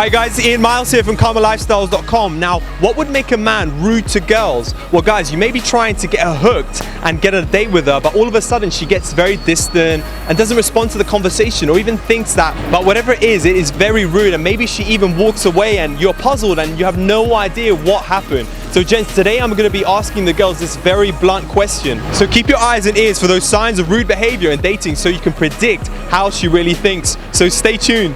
Hi guys, Iain Myles here from Kamalifestyles.com. Now, what would make a man rude to girls? Well guys, you may be trying to get her hooked and get a date with her, but all of a sudden she gets very distant and doesn't respond to the conversation or even thinks that, but whatever it is very rude, and maybe she even walks away and you're puzzled and you have no idea what happened. So gents, today I'm going to be asking the girls this very blunt question. So keep your eyes and ears for those signs of rude behavior in dating so you can predict how she really thinks. So stay tuned.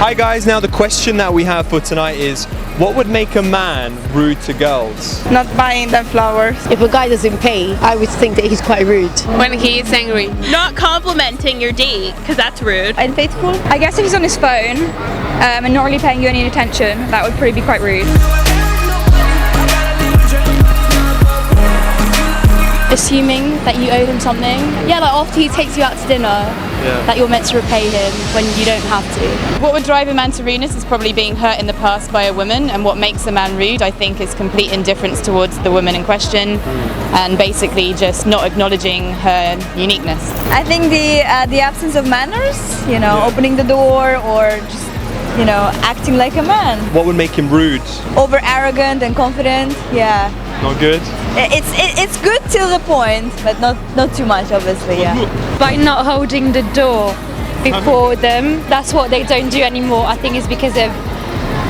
Hi guys, now the question that we have for tonight is, what would make a man rude to girls? Not buying them flowers. If a guy doesn't pay, I would think that he's quite rude. When he is angry. Not complimenting your date, because that's rude. Unfaithful. I guess if he's on his phone and not really paying you any attention, that would probably be quite rude. Assuming that you owe him something. Yeah, like after he takes you out to dinner, that you're meant to repay him when you don't have to. What would drive a man to rudeness is probably being hurt in the past by a woman, and what makes a man rude, I think, is complete indifference towards the woman in question and basically just not acknowledging her uniqueness. I think the absence of manners, opening the door or just, acting like a man. What would make him rude? Over arrogant and confident, yeah. Not good? It's good till the point, but not too much, obviously, yeah. By not holding the door before them, that's what they don't do anymore. I think it's because of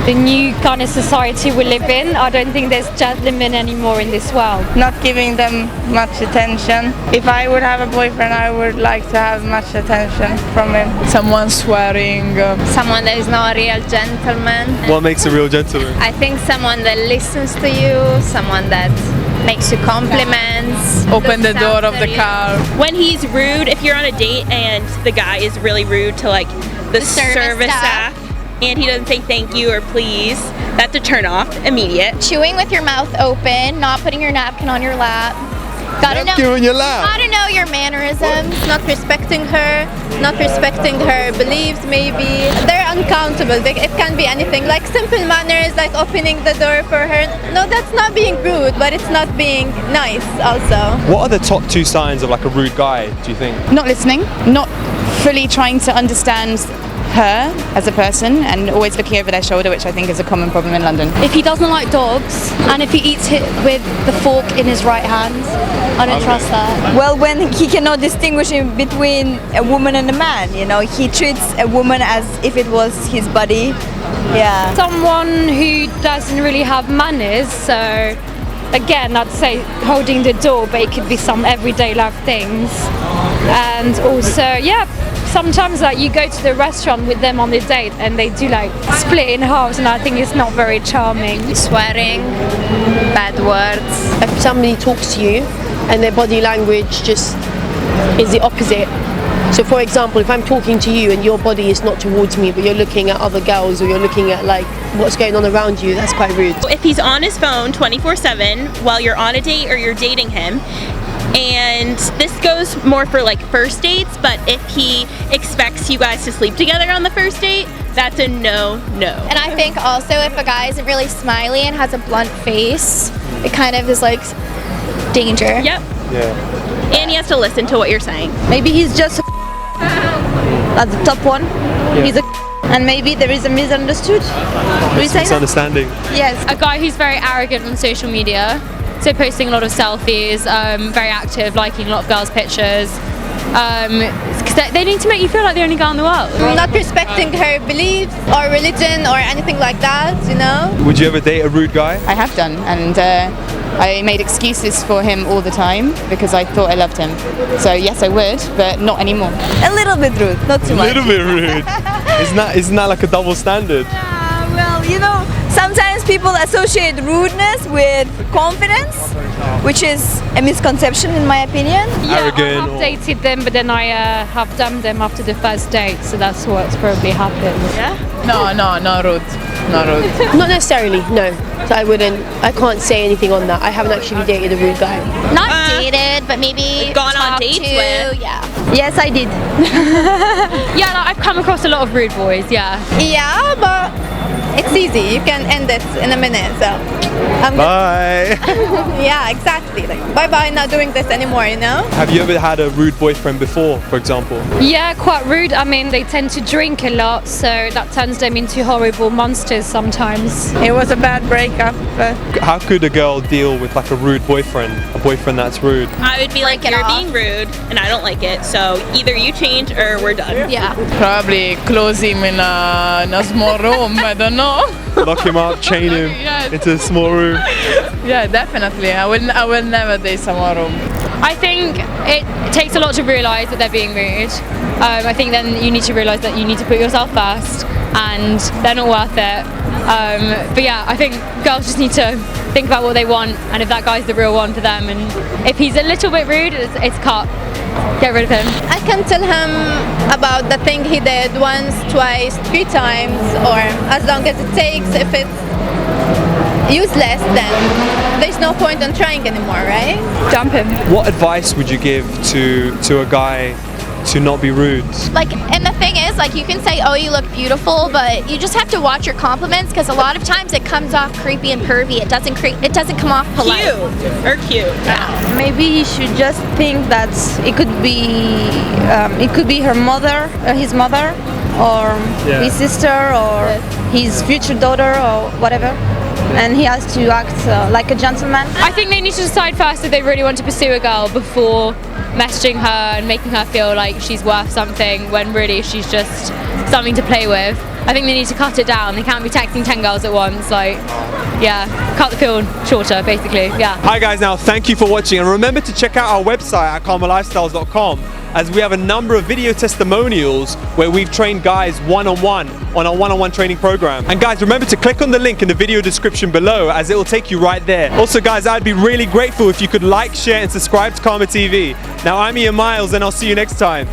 the new kind of society we live in. I don't think there's gentlemen anymore in this world. Not giving them much attention. If I would have a boyfriend, I would like to have much attention from him. Someone swearing. Someone that is not a real gentleman. What makes a real gentleman? I think someone that listens to you, someone that makes you compliments. Open the door of the car. When he's rude, if you're on a date and the guy is really rude to like the service staff, and he doesn't say thank you or please, that's a turn off, immediate. Chewing with your mouth open, not putting your napkin on your lap. Gotta know your mannerisms, not respecting her beliefs maybe. They're uncountable. It can be anything, like simple manners, like opening the door for her. No, that's not being rude, but it's not being nice also. What are the top two signs of like a rude guy, do you think? Not listening, not fully trying to understand her as a person, and always looking over their shoulder, which I think is a common problem in London. If he doesn't like dogs, and if he eats it with the fork in his right hand, I don't trust that. Well, when he cannot distinguish between a woman and a man, he treats a woman as if it was his body. Yeah. Someone who doesn't really have manners, so again, I'd say holding the door, but it could be some everyday life things. And also, sometimes like you go to the restaurant with them on the date and they do like split in halves, and I think it's not very charming. Swearing, bad words. If somebody talks to you and their body language just is the opposite. So for example, if I'm talking to you and your body is not towards me, but you're looking at other girls or you're looking at like what's going on around you, that's quite rude. If he's on his phone 24/7 while you're on a date or you're dating him, and this goes more for like first dates, but if he expects you guys to sleep together on the first date, that's a no. And I think also if a guy isn't really smiley and has a blunt face, it kind of is like danger. Yep. Yeah. And he has to listen to what you're saying. Maybe he's just at the top one. Yeah. He's and maybe there is a misunderstood. Misunderstanding. Yes. A guy who's very arrogant on social media, so posting a lot of selfies, very active, liking a lot of girls' pictures. Because they need to make you feel like the only guy in the world. Not respecting her beliefs or religion or anything like that, Would you ever date a rude guy? I have done, and I made excuses for him all the time because I thought I loved him. So yes, I would, but not anymore. A little bit rude, not too much. A little bit rude. Isn't that like a double standard? Well, sometimes people associate rudeness with confidence, which is a misconception in my opinion. Yeah, Arrogant. I have dated them, but then I have dumped them after the first date, so that's what's probably happened. No, not rude. Not rude. Not necessarily, no. So I can't say anything on that. I haven't actually dated a rude guy. Not dated, but maybe Gone on talk dates to, with. Yeah. Yes, I did. Yeah, like, I've come across a lot of rude boys, yeah. Yeah, but it's easy. You can end it in a minute. So. Bye. Yeah, exactly. Like, bye-bye, not doing this anymore, you know? Have you ever had a rude boyfriend before, for example? Yeah, quite rude. I mean, they tend to drink a lot, so that turns them into horrible monsters sometimes. It was a bad breakup. How could a girl deal with like a rude boyfriend, a boyfriend that's rude? I would be like, it you're off. being rude, and I don't like it. So either you change or we're done. Yeah. Probably close him in a small room. I don't know. Lock him up, chain him Yes. into a small room. Yeah, definitely. I will never date someone room. I think it takes a lot to realise that they're being rude. I think then you need to realise that you need to put yourself first, and they're not worth it. But yeah, I think girls just need to think about what they want, and if that guy's the real one for them, and if he's a little bit rude, it's cut. Get rid of him. I can tell him about the thing he did once, twice, 3 times, or as long as it takes. If it's useless, then there's no point in trying anymore, right? Jump him. What advice would you give to a guy to not be rude? Like, and the thing is, like, you can say, oh, you look beautiful, but you just have to watch your compliments, because a lot of times it comes off creepy and pervy. It doesn't come off polite. Cute. Maybe he should just think that it could be her mother, his mother, or his sister, or his future daughter, or whatever. And he has to act like a gentleman. I think they need to decide first if they really want to pursue a girl before messaging her and making her feel like she's worth something when really she's just something to play with. I think they need to cut it down. They can't be texting 10 girls at once. Like, yeah, cut the film shorter, basically. Yeah. Hi guys, now thank you for watching, and remember to check out our website at Kamalifestyles.com, as we have a number of video testimonials where we've trained guys one-on-one on our one-on-one training program. And guys, remember to click on the link in the video description below, as it will take you right there. Also guys, I'd be really grateful if you could like, share and subscribe to KamaTV. Now I'm Iain Myles, and I'll see you next time.